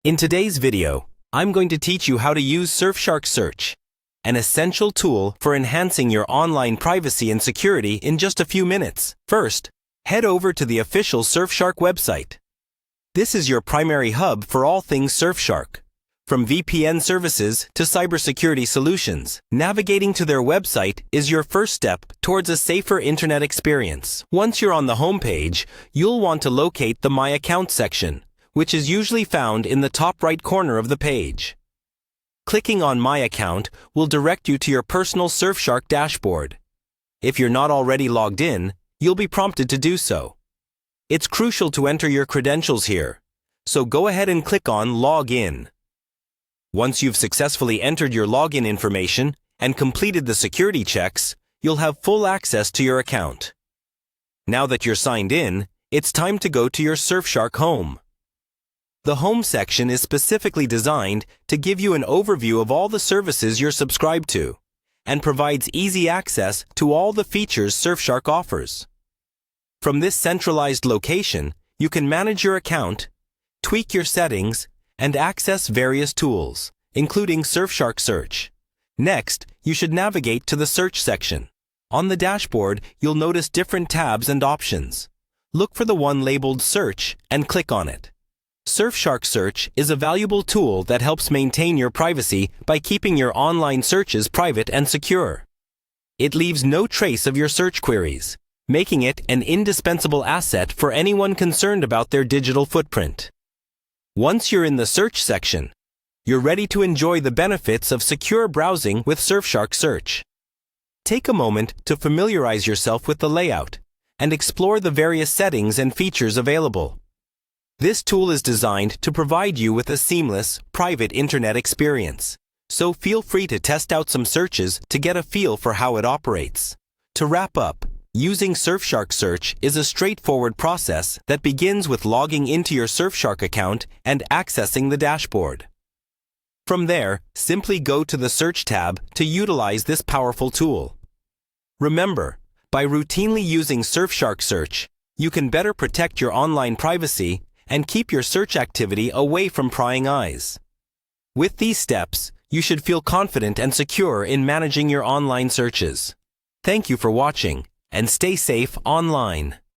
In today's video, I'm going to teach you how to use Surfshark Search, an essential tool for enhancing your online privacy and security in just a few minutes. First, head over to the official Surfshark website. This is your primary hub for all things Surfshark. From VPN services to cybersecurity solutions, navigating to their website is your first step towards a safer internet experience. Once you're on the homepage, you'll want to locate the My Account section, which is usually found in the top right corner of the page. Clicking on My Account will direct you to your personal Surfshark dashboard. If you're not already logged in, you'll be prompted to do so. It's crucial to enter your credentials here, so go ahead and click on Log In. Once you've successfully entered your login information and completed the security checks, you'll have full access to your account. Now that you're signed in, it's time to go to your Surfshark home. The Home section is specifically designed to give you an overview of all the services you're subscribed to and provides easy access to all the features Surfshark offers. From this centralized location, you can manage your account, tweak your settings, and access various tools, including Surfshark Search. Next, you should navigate to the Search section. On the dashboard, you'll notice different tabs and options. Look for the one labeled Search and click on it. Surfshark Search is a valuable tool that helps maintain your privacy by keeping your online searches private and secure. It leaves no trace of your search queries, making it an indispensable asset for anyone concerned about their digital footprint. Once you're in the Search section, you're ready to enjoy the benefits of secure browsing with Surfshark Search. Take a moment to familiarize yourself with the layout and explore the various settings and features available. This tool is designed to provide you with a seamless, private internet experience, so feel free to test out some searches to get a feel for how it operates. To wrap up, using Surfshark Search is a straightforward process that begins with logging into your Surfshark account and accessing the dashboard. From there, simply go to the Search tab to utilize this powerful tool. Remember, by routinely using Surfshark Search, you can better protect your online privacy and keep your search activity away from prying eyes. With these steps, you should feel confident and secure in managing your online searches. Thank you for watching, and stay safe online.